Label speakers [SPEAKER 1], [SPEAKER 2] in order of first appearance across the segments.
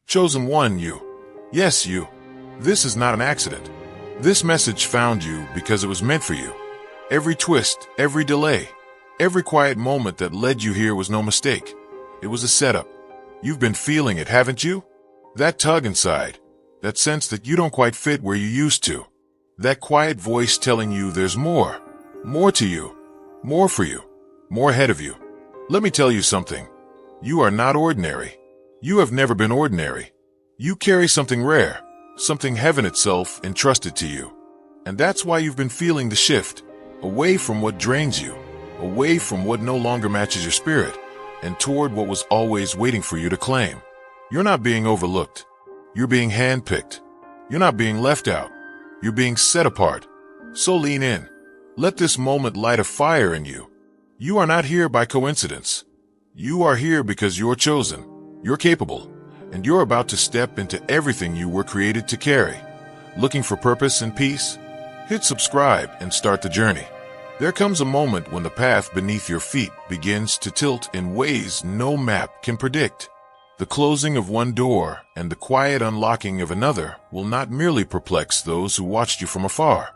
[SPEAKER 1] Chosen one, you. Yes, you. This is not an accident. This message found you because it was meant for you. Every twist, every delay, every quiet moment that led you here was no mistake. It was a setup. You've been feeling it, haven't you? That tug inside. That sense that you don't quite fit where you used to. That quiet voice telling you there's more. More to you. More for you. More ahead of you. Let me tell you something. You are not ordinary. You have never been ordinary. You carry something rare, something heaven itself entrusted to you. And that's why you've been feeling the shift, away from what drains you, away from what no longer matches your spirit, and toward what was always waiting for you to claim. You're not being overlooked. You're being handpicked. You're not being left out. You're being set apart. So lean in. Let this moment light a fire in you. You are not here by coincidence. You are here because you're chosen. You're capable, and you're about to step into everything you were created to carry. Looking for purpose and peace? Hit subscribe and start the journey. There comes a moment when the path beneath your feet begins to tilt in ways no map can predict. The closing of one door and the quiet unlocking of another will not merely perplex those who watched you from afar.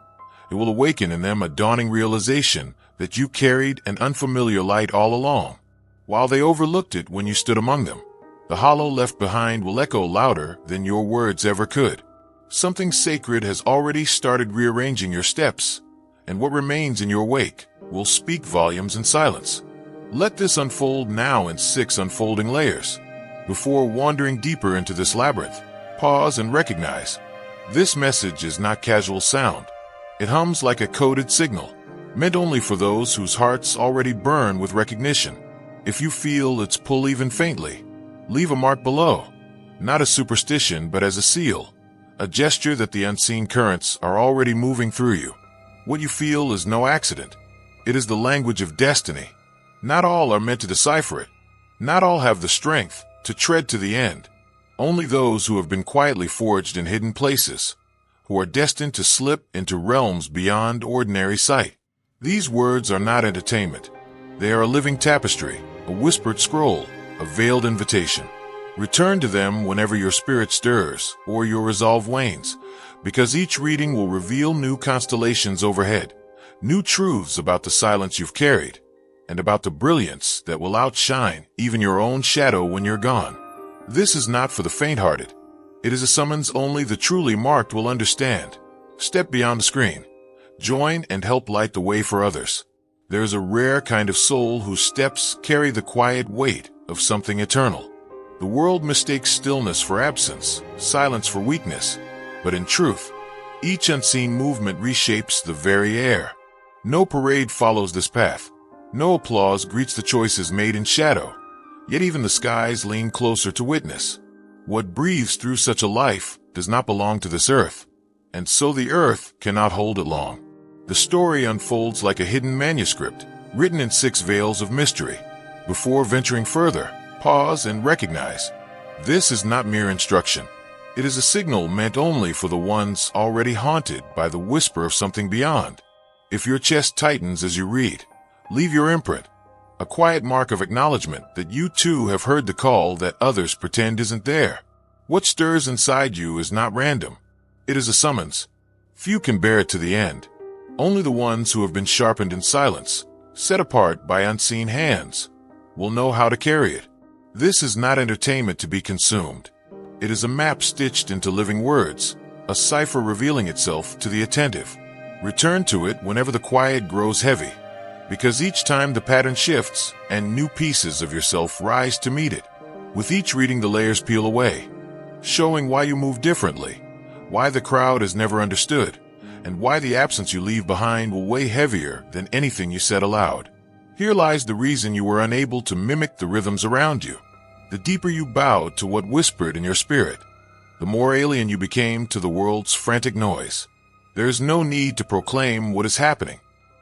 [SPEAKER 1] It will awaken in them a dawning realization that you carried an unfamiliar light all along, while they overlooked it when you stood among them. The hollow left behind will echo louder than your words ever could. Something sacred has already started rearranging your steps, and what remains in your wake will speak volumes in silence. Let this unfold now in 6 unfolding layers. Before wandering deeper into this labyrinth, pause and recognize. This message is not casual sound. It hums like a coded signal, meant only for those whose hearts already burn with recognition. If you feel its pull even faintly, leave a mark below, not as superstition but as a seal, a gesture that the unseen currents are already moving through you. What you feel is no accident. It is the language of destiny. Not all are meant to decipher it. Not all have the strength to tread to the end. Only those who have been quietly forged in hidden places, who are destined to slip into realms beyond ordinary sight. These words are not entertainment. They are a living tapestry, a whispered scroll, a veiled invitation. Return to them whenever your spirit stirs or your resolve wanes, because each reading will reveal new constellations overhead, new truths about the silence you've carried, and about the brilliance that will outshine even your own shadow when you're gone. This is not for the faint-hearted. It is a summons only the truly marked will understand. Step beyond the screen. Join and help light the way for others. There is a rare kind of soul whose steps carry the quiet weight of something eternal. The world mistakes stillness for absence, silence for weakness, but in truth, each unseen movement reshapes the very air. No parade follows this path. No applause greets the choices made in shadow, yet even the skies lean closer to witness. What breathes through such a life does not belong to this earth, and so the earth cannot hold it long. The story unfolds like a hidden manuscript, written in 6 veils of mystery. Before venturing further, pause and recognize. This is not mere instruction. It is a signal meant only for the ones already haunted by the whisper of something beyond. If your chest tightens as you read, leave your imprint, a quiet mark of acknowledgement that you too have heard the call that others pretend isn't there. What stirs inside you is not random. It is a summons. Few can bear it to the end. Only the ones who have been sharpened in silence, set apart by unseen hands, will know how to carry it. This is not entertainment to be consumed. It is a map stitched into living words, a cipher revealing itself to the attentive. Return to it whenever the quiet grows heavy, because each time the pattern shifts and new pieces of yourself rise to meet it. With each reading, the layers peel away, showing why you move differently, why the crowd has never understood, and why the absence you leave behind will weigh heavier than anything you said aloud. Here lies the reason you were unable to mimic the rhythms around you. The deeper you bowed to what whispered in your spirit, the more alien you became to the world's frantic noise. There is no need to proclaim what is happening.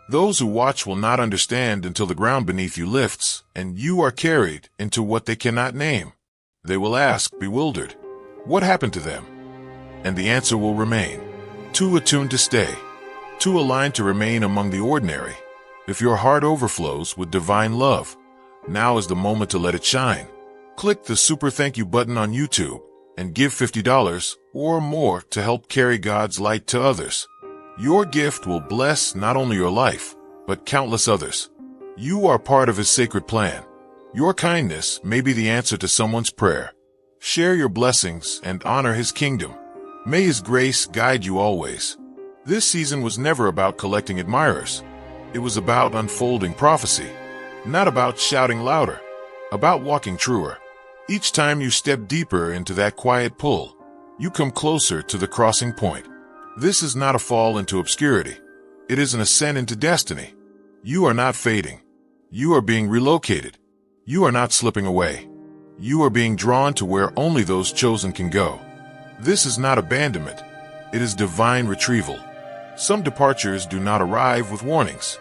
[SPEAKER 1] Those who watch will not understand until the ground beneath you lifts and you are carried into what they cannot name. They will ask, bewildered, what happened to them? And the answer will remain. Too attuned to stay, too aligned to remain among the ordinary. If your heart overflows with divine love, now is the moment to let it shine. Click the super thank you button on YouTube and give $50 or more to help carry God's light to others. Your gift will bless not only your life, but countless others. You are part of His sacred plan. Your kindness may be the answer to someone's prayer. Share your blessings and honor His kingdom. May His grace guide you always. This season was never about collecting admirers. It was about unfolding prophecy. Not about shouting louder, about walking truer. Each time you step deeper into that quiet pull, you come closer to the crossing point. This is not a fall into obscurity. It is an ascent into destiny. You are not fading. You are being relocated. You are not slipping away. You are being drawn to where only those chosen can go. This is not abandonment. It is divine retrieval. Some departures do not arrive with warnings.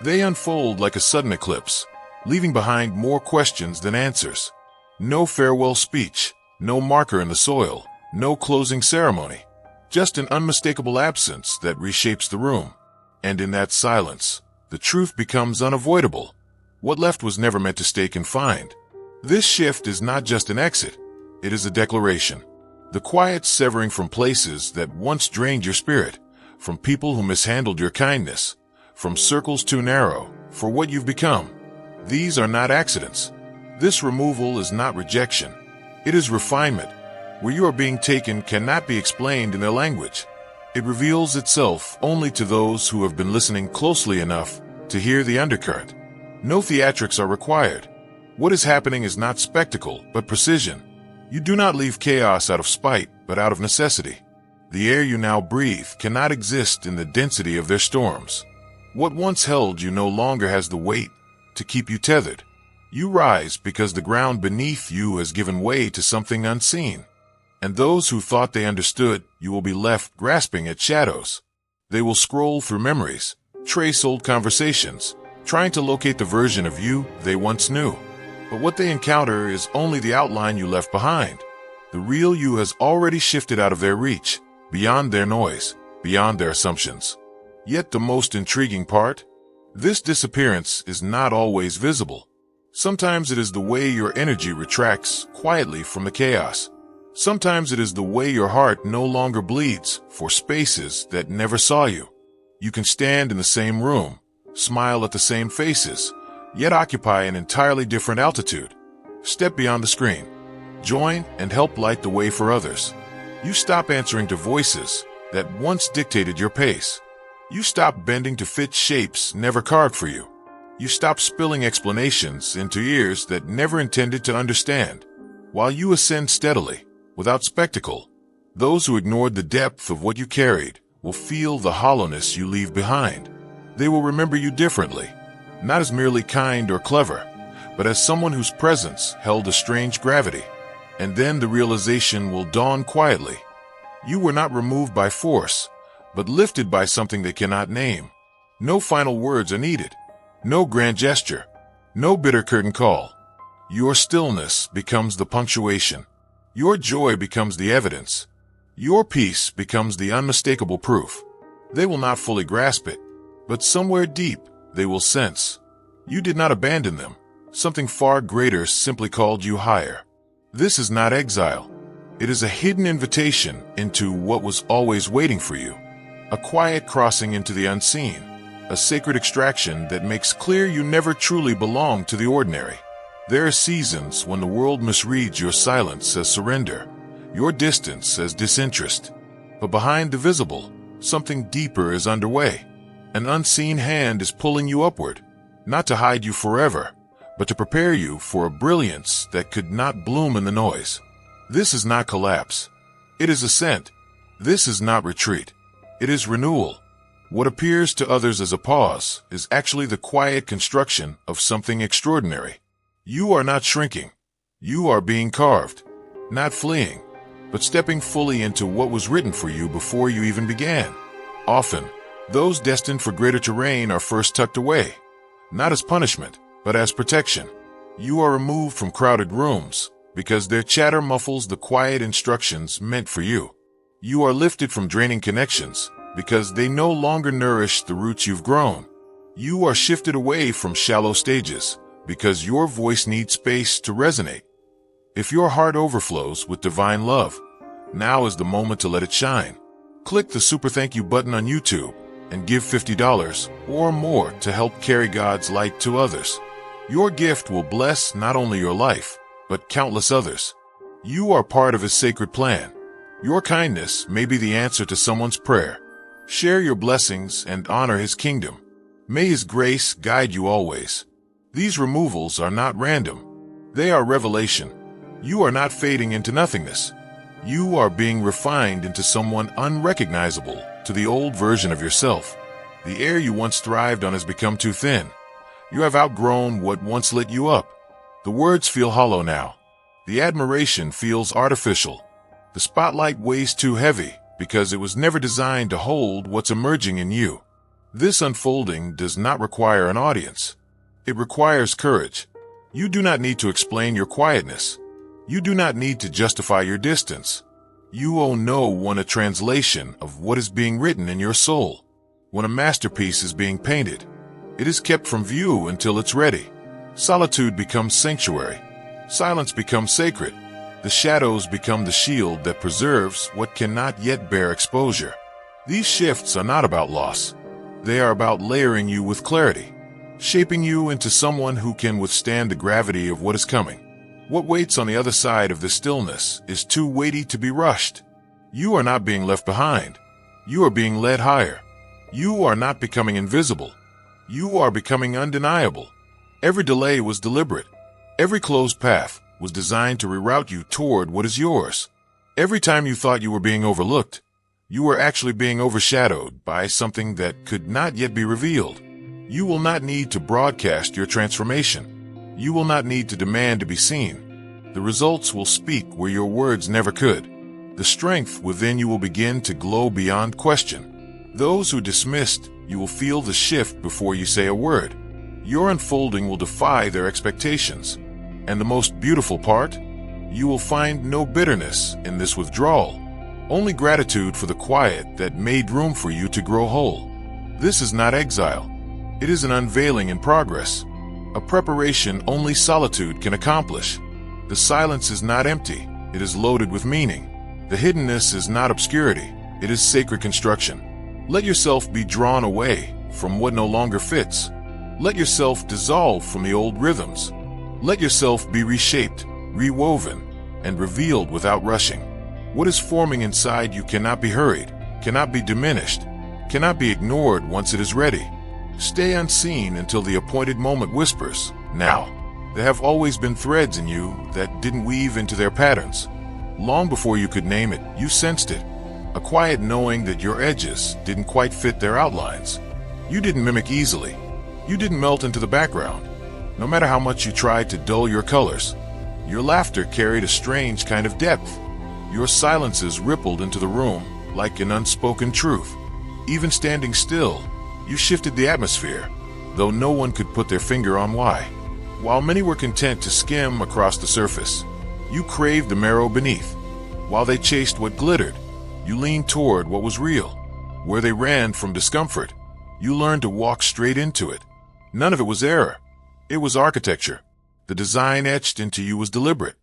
[SPEAKER 1] They unfold like a sudden eclipse, leaving behind more questions than answers. No farewell speech, no marker in the soil, no closing ceremony. Just an unmistakable absence that reshapes the room. And in that silence, the truth becomes unavoidable. What left was never meant to stay confined. This shift is not just an exit. It is a declaration. The quiet severing from places that once drained your spirit, from people who mishandled your kindness, from circles too narrow for what you've become. These are not accidents. This removal is not rejection. It is refinement. Where you are being taken cannot be explained in their language. It reveals itself only to those who have been listening closely enough to hear the undercurrent. No theatrics are required. What is happening is not spectacle, but precision. You do not leave chaos out of spite, but out of necessity. The air you now breathe cannot exist in the density of their storms. What once held you no longer has the weight to keep you tethered. You rise because the ground beneath you has given way to something unseen. And those who thought they understood, you will be left grasping at shadows. They will scroll through memories, trace old conversations, trying to locate the version of you they once knew. But what they encounter is only the outline you left behind. The real you has already shifted out of their reach, beyond their noise, beyond their assumptions. Yet the most intriguing part? This disappearance is not always visible. Sometimes it is the way your energy retracts quietly from the chaos. Sometimes it is the way your heart no longer bleeds for spaces that never saw you. You can stand in the same room, smile at the same faces, yet occupy an entirely different altitude. Step beyond the screen. Join and help light the way for others. You stop answering to voices that once dictated your pace. You stop bending to fit shapes never carved for you. You stop spilling explanations into ears that never intended to understand. While you ascend steadily, without spectacle, those who ignored the depth of what you carried will feel the hollowness you leave behind. They will remember you differently, not as merely kind or clever, but as someone whose presence held a strange gravity. And then the realization will dawn quietly. You were not removed by force, but lifted by something they cannot name. No final words are needed. No grand gesture. No bitter curtain call. Your stillness becomes the punctuation. Your joy becomes the evidence. Your peace becomes the unmistakable proof. They will not fully grasp it, but somewhere deep they will sense. You did not abandon them. Something far greater simply called you higher. This is not exile. It is a hidden invitation into what was always waiting for you. A quiet crossing into the unseen. A sacred extraction that makes clear you never truly belong to the ordinary. There are seasons when the world misreads your silence as surrender, your distance as disinterest. But behind the visible, something deeper is underway. An unseen hand is pulling you upward, not to hide you forever, but to prepare you for a brilliance that could not bloom in the noise. This is not collapse. It is ascent. This is not retreat. It is renewal. What appears to others as a pause is actually the quiet construction of something extraordinary. You are not shrinking. You are being carved, not fleeing, but stepping fully into what was written for you before you even began. Often, those destined for greater terrain are first tucked away, not as punishment, but as protection. You are removed from crowded rooms because their chatter muffles the quiet instructions meant for you. You are lifted from draining connections because they no longer nourish the roots you've grown. You are shifted away from shallow stages because your voice needs space to resonate. If your heart overflows with divine love, now is the moment to let it shine. Click the super thank you button on YouTube and give $50 or more to help carry God's light to others. Your gift will bless not only your life, but countless others. You are part of His sacred plan. Your kindness may be the answer to someone's prayer. Share your blessings and honor His kingdom. May His grace guide you always. These removals are not random. They are revelation. You are not fading into nothingness. You are being refined into someone unrecognizable to the old version of yourself. The air you once thrived on has become too thin. You have outgrown what once lit you up. The words feel hollow now. The admiration feels artificial. The spotlight weighs too heavy because it was never designed to hold what's emerging in you. This unfolding does not require an audience. It requires courage. You do not need to explain your quietness. You do not need to justify your distance. You owe no one a translation of what is being written in your soul. When a masterpiece is being painted, it is kept from view until it's ready. Solitude becomes sanctuary. Silence becomes sacred. The shadows become the shield that preserves what cannot yet bear exposure. These shifts are not about loss. They are about layering you with clarity, shaping you into someone who can withstand the gravity of what is coming. What waits on the other side of this stillness is too weighty to be rushed. You are not being left behind. You are being led higher. You are not becoming invisible. You are becoming undeniable. Every delay was deliberate. Every closed path was designed to reroute you toward what is yours. Every time you thought you were being overlooked, you were actually being overshadowed by something that could not yet be revealed. You will not need to broadcast your transformation. You will not need to demand to be seen. The results will speak where your words never could. The strength within you will begin to glow beyond question. Those who dismissed you will feel the shift before you say a word. Your unfolding will defy their expectations. And the most beautiful part? You will find no bitterness in this withdrawal. Only gratitude for the quiet that made room for you to grow whole. This is not exile. It is an unveiling in progress. A preparation only solitude can accomplish. The silence is not empty. It is loaded with meaning. The hiddenness is not obscurity. It is sacred construction. Let yourself be drawn away from what no longer fits. Let yourself dissolve from the old rhythms. Let yourself be reshaped, rewoven, and revealed without rushing. What is forming inside you cannot be hurried, cannot be diminished, cannot be ignored once it is ready. Stay unseen until the appointed moment whispers, now. There have always been threads in you that didn't weave into their patterns. Long before you could name it, you sensed it. A quiet knowing that your edges didn't quite fit their outlines. You didn't mimic easily. You didn't melt into the background. No matter how much you tried to dull your colors, your laughter carried a strange kind of depth. Your silences rippled into the room like an unspoken truth. Even standing still, you shifted the atmosphere, though no one could put their finger on why. While many were content to skim across the surface, you craved the marrow beneath. While they chased what glittered, you leaned toward what was real. Where they ran from discomfort, you learned to walk straight into it. None of it was error. It was architecture. The design etched into you was deliberate.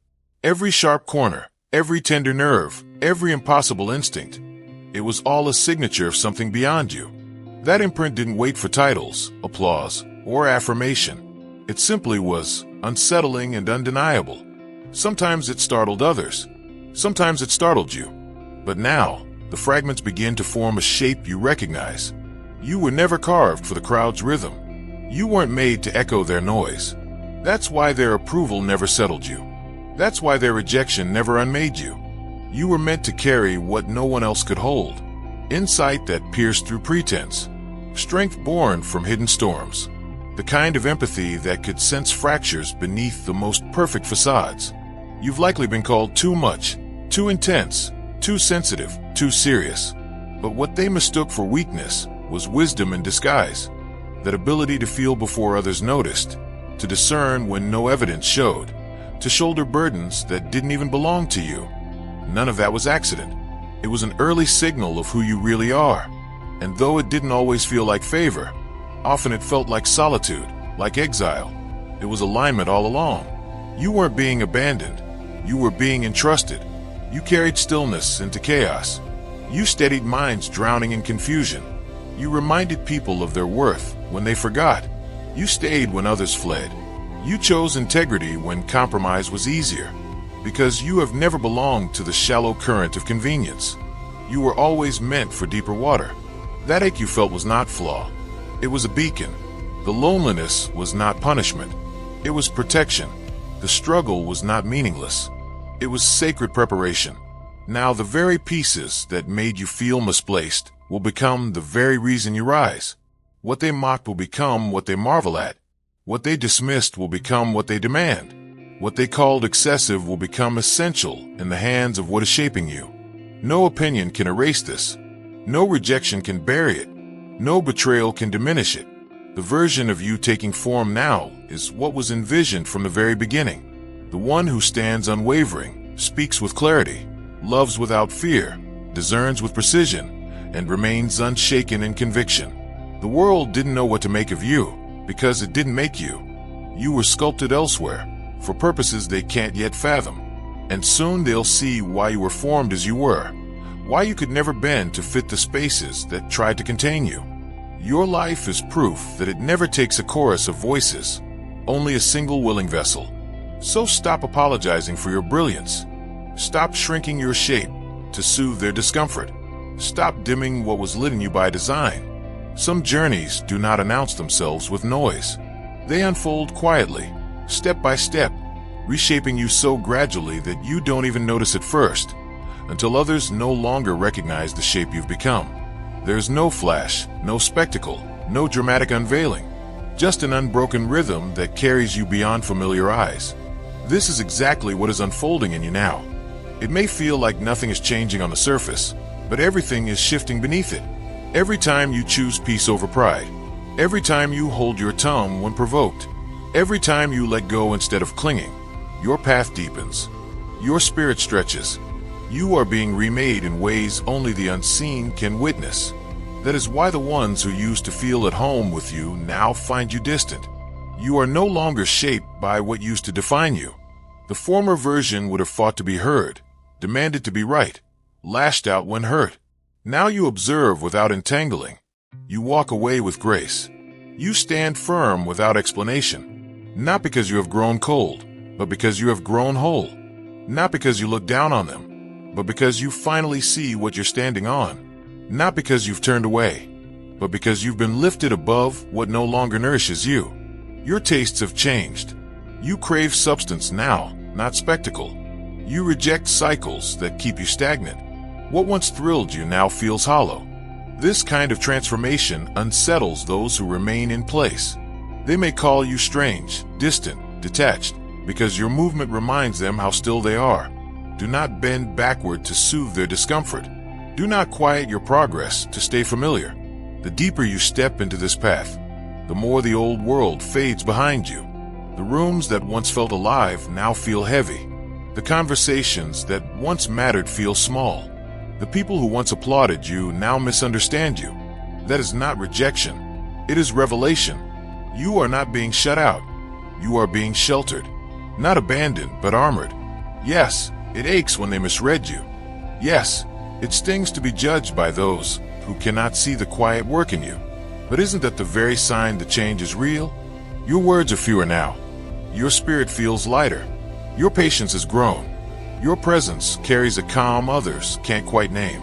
[SPEAKER 1] Every sharp corner, every tender nerve, every impossible instinct. It was all a signature of something beyond you. That imprint didn't wait for titles, applause, or affirmation. It simply was unsettling and undeniable. Sometimes it startled others. Sometimes it startled you. But now, the fragments begin to form a shape you recognize. You were never carved for the crowd's rhythm. You weren't made to echo their noise. That's why their approval never settled you. That's why their rejection never unmade you. You were meant to carry what no one else could hold. Insight that pierced through pretense. Strength born from hidden storms. The kind of empathy that could sense fractures beneath the most perfect facades. You've likely been called too much, too intense, too sensitive, too serious. But what they mistook for weakness was wisdom in disguise. That ability to feel before others noticed, to discern when no evidence showed, to shoulder burdens that didn't even belong to you. None of that was accident. It was an early signal of who you really are. And though it didn't always feel like favor, often it felt like solitude, like exile. It was alignment all along. You weren't being abandoned. You were being entrusted. You carried stillness into chaos. You steadied minds drowning in confusion. You reminded people of their worth when they forgot. You stayed when others fled. You chose integrity when compromise was easier, because you have never belonged to the shallow current of convenience. You were always meant for deeper water. That ache you felt was not flaw. It was a beacon. The loneliness was not punishment. It was protection. The struggle was not meaningless. It was sacred preparation. Now the very pieces that made you feel misplaced will become the very reason you rise. What they mocked will become what they marvel at. What they dismissed will become what they demand. What they called excessive will become essential in the hands of what is shaping you. No opinion can erase this. No rejection can bury it. No betrayal can diminish it. The version of you taking form now is what was envisioned from the very beginning. The one who stands unwavering, speaks with clarity, loves without fear, discerns with precision, and remains unshaken in conviction. The world didn't know what to make of you because it didn't make you. You were sculpted elsewhere for purposes they can't yet fathom. And soon they'll see why you were formed as you were, why you could never bend to fit the spaces that tried to contain you. Your life is proof that it never takes a chorus of voices, only a single willing vessel. So stop apologizing for your brilliance. Stop shrinking your shape to soothe their discomfort. Stop dimming what was lit in you by design. Some journeys do not announce themselves with noise. They unfold quietly, step by step, reshaping you so gradually that you don't even notice at first, until others no longer recognize the shape you've become. There's no flash, no spectacle, no dramatic unveiling, just an unbroken rhythm that carries you beyond familiar eyes. This is exactly what is unfolding in you now. It may feel like nothing is changing on the surface, but everything is shifting beneath it. Every time you choose peace over pride, every time you hold your tongue when provoked, every time you let go instead of clinging, your path deepens, your spirit stretches. You are being remade in ways only the unseen can witness. That is why the ones who used to feel at home with you now find you distant. You are no longer shaped by what used to define you. The former version would have fought to be heard, demanded to be right, lashed out when hurt. Now you observe without entangling. You walk away with grace. You stand firm without explanation. Not because you have grown cold, but because you have grown whole. Not because you look down on them, but because you finally see what you're standing on. Not because you've turned away, but because you've been lifted above what no longer nourishes you. Your tastes have changed. You crave substance now, not spectacle. You reject cycles that keep you stagnant. What once thrilled you now feels hollow. This kind of transformation unsettles those who remain in place. They may call you strange, distant, detached, because your movement reminds them how still they are. Do not bend backward to soothe their discomfort. Do not quiet your progress to stay familiar. The deeper you step into this path, the more the old world fades behind you. The rooms that once felt alive now feel heavy. The conversations that once mattered feel small. The people who once applauded you now misunderstand you. That is not rejection. It is revelation. You are not being shut out. You are being sheltered. Not abandoned, but armored. Yes, it aches when they misread you. Yes, it stings to be judged by those who cannot see the quiet work in you. But isn't that the very sign the change is real? Your words are fewer now. Your spirit feels lighter. Your patience has grown. Your presence carries a calm others can't quite name.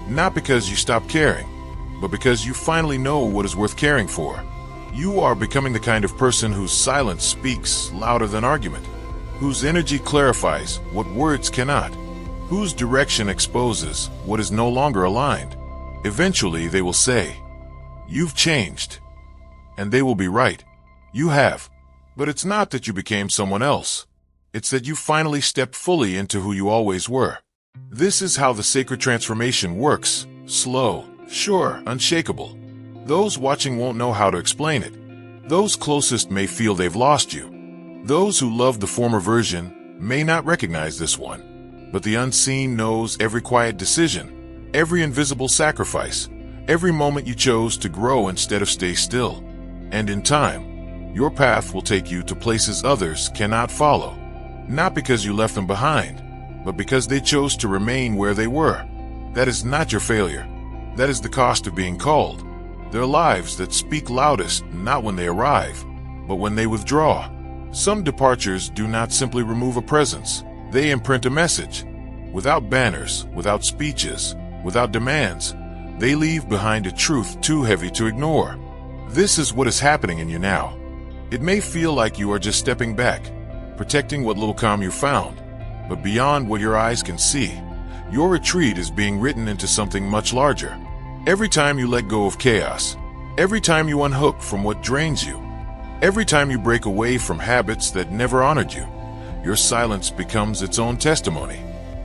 [SPEAKER 1] Not because you stopped caring, but because you finally know what is worth caring for. You are becoming the kind of person whose silence speaks louder than argument, whose energy clarifies what words cannot, whose direction exposes what is no longer aligned. Eventually they will say, "You've changed." And they will be right. You have. But it's not that you became someone else. It's that you finally stepped fully into who you always were. This is how the sacred transformation works. Slow, sure, unshakable. Those watching won't know how to explain it. Those closest may feel they've lost you. Those who loved the former version may not recognize this one. But the unseen knows every quiet decision, every invisible sacrifice, every moment you chose to grow instead of stay still. And in time, your path will take you to places others cannot follow. Not because you left them behind, but because they chose to remain where they were. That is not your failure. That is the cost of being called. There are lives that speak loudest not when they arrive, but when they withdraw. Some departures do not simply remove a presence. They imprint a message. Without banners, without speeches, without demands, they leave behind a truth too heavy to ignore. This is what is happening in you now. It may feel like you are just stepping back, protecting what little calm you found, but beyond what your eyes can see, your retreat is being written into something much larger. Every time you let go of chaos, every time you unhook from what drains you, every time you break away from habits that never honored you, your silence becomes its own testimony.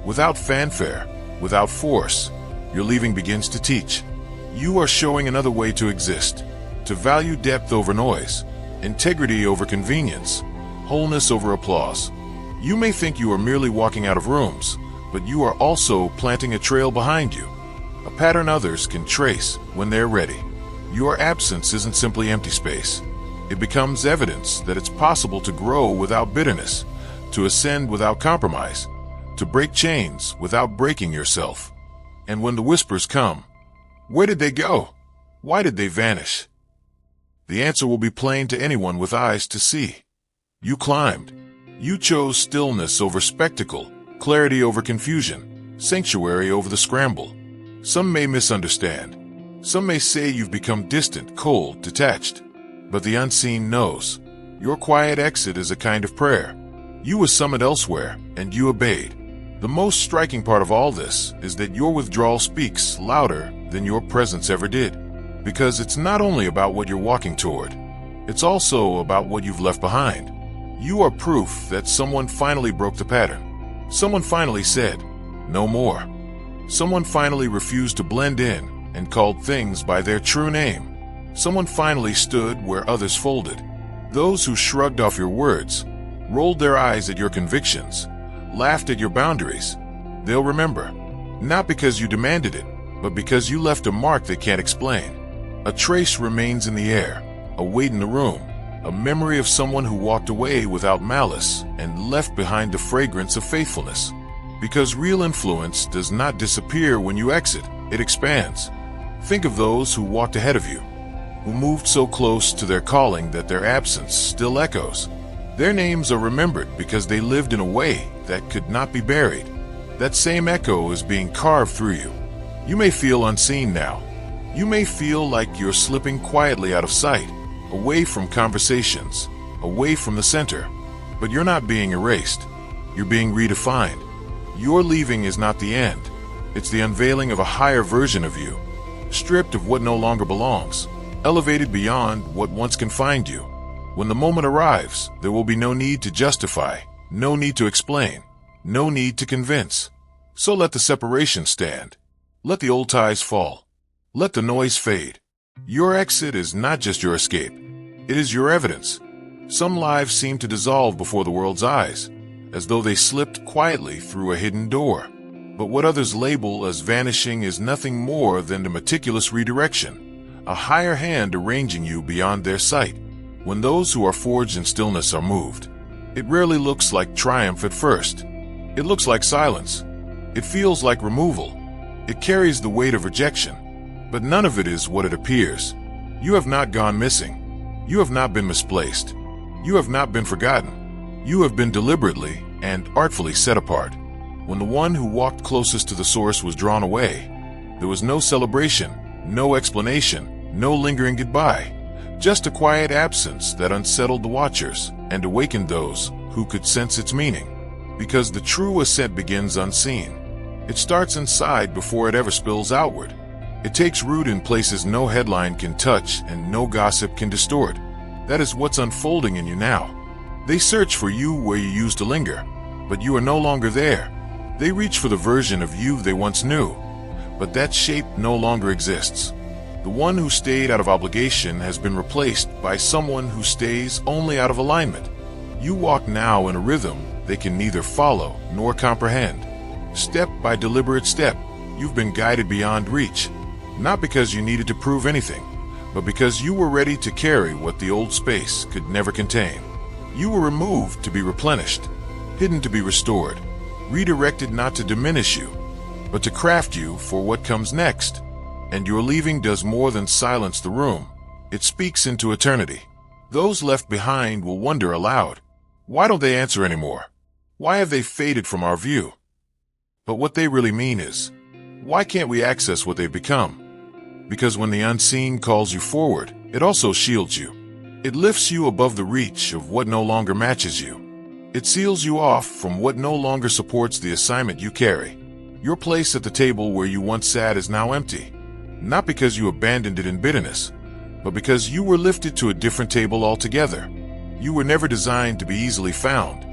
[SPEAKER 1] Without fanfare, without force, your leaving begins to teach. You are showing another way to exist, to value depth over noise, integrity over convenience, wholeness over applause. You may think you are merely walking out of rooms, but you are also planting a trail behind you, a pattern others can trace when they're ready. Your absence isn't simply empty space. It becomes evidence that it's possible to grow without bitterness, to ascend without compromise, to break chains without breaking yourself. And when the whispers come, where did they go? Why did they vanish? The answer will be plain to anyone with eyes to see. You climbed. You chose stillness over spectacle, clarity over confusion, sanctuary over the scramble. Some may misunderstand. Some may say you've become distant, cold, detached. But the unseen knows. Your quiet exit is a kind of prayer. You were summoned elsewhere, and you obeyed. The most striking part of all this is that your withdrawal speaks louder than your presence ever did. Because it's not only about what you're walking toward, it's also about what you've left behind. You are proof that someone finally broke the pattern. Someone finally said, no more. Someone finally refused to blend in and called things by their true name. Someone finally stood where others folded. Those who shrugged off your words, rolled their eyes at your convictions, laughed at your boundaries, they'll remember. Not because you demanded it, but because you left a mark they can't explain. A trace remains in the air, a weight in the room, a memory of someone who walked away without malice and left behind the fragrance of faithfulness. Because real influence does not disappear when you exit, it expands. Think of those who walked ahead of you, who moved so close to their calling that their absence still echoes. Their names are remembered because they lived in a way that could not be buried. That same echo is being carved through you. You may feel unseen now. You may feel like you're slipping quietly out of sight, away from conversations, away from the center. But you're not being erased. You're being redefined. Your leaving is not the end. It's the unveiling of a higher version of you, stripped of what no longer belongs, elevated beyond what once confined you. When the moment arrives, there will be no need to justify, no need to explain, no need to convince. So let the separation stand. Let the old ties fall. Let the noise fade. Your exit is not just your escape. It is your evidence. Some lives seem to dissolve before the world's eyes, as though they slipped quietly through a hidden door. But what others label as vanishing is nothing more than the meticulous redirection, a higher hand arranging you beyond their sight. When those who are forged in stillness are moved, it rarely looks like triumph at first. It looks like silence. It feels like removal. It carries the weight of rejection. But none of it is what it appears. You have not gone missing. You have not been misplaced. You have not been forgotten. You have been deliberately and artfully set apart. When the one who walked closest to the source was drawn away, there was no celebration, no explanation, no lingering goodbye. Just a quiet absence that unsettled the watchers and awakened those who could sense its meaning. Because the true ascent begins unseen. It starts inside before it ever spills outward. It takes root in places no headline can touch and no gossip can distort. That is what's unfolding in you now. They search for you where you used to linger, but you are no longer there. They reach for the version of you they once knew, but that shape no longer exists. The one who stayed out of obligation has been replaced by someone who stays only out of alignment. You walk now in a rhythm they can neither follow nor comprehend. Step by deliberate step, you've been guided beyond reach, not because you needed to prove anything, but because you were ready to carry what the old space could never contain. You were removed to be replenished. hidden to be restored, redirected not to diminish you, but to craft you for what comes next. And your leaving does more than silence the room. It speaks into eternity. Those left behind will wonder aloud, why don't they answer anymore? Why have they faded from our view? But what they really mean is, why can't we access what they've become? Because when the unseen calls you forward, it also shields you. It lifts you above the reach of what no longer matches you. It seals you off from what no longer supports the assignment you carry. Your place at the table where you once sat is now empty, not because you abandoned it in bitterness, but because you were lifted to a different table altogether. You were never designed to be easily found.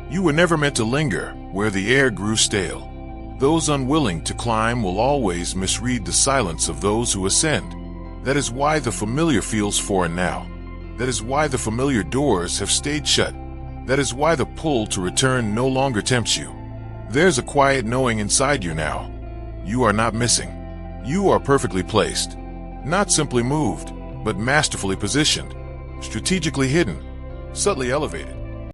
[SPEAKER 1] You were never meant to linger where the air grew stale. Those unwilling to climb will always misread the silence of those who ascend. That is why the familiar feels foreign now. That is why the familiar doors have stayed shut. That is why the pull to return no longer tempts you. There's a quiet knowing inside you now. You are not missing. You are perfectly placed. Not simply moved, but masterfully positioned. Strategically hidden. Subtly elevated.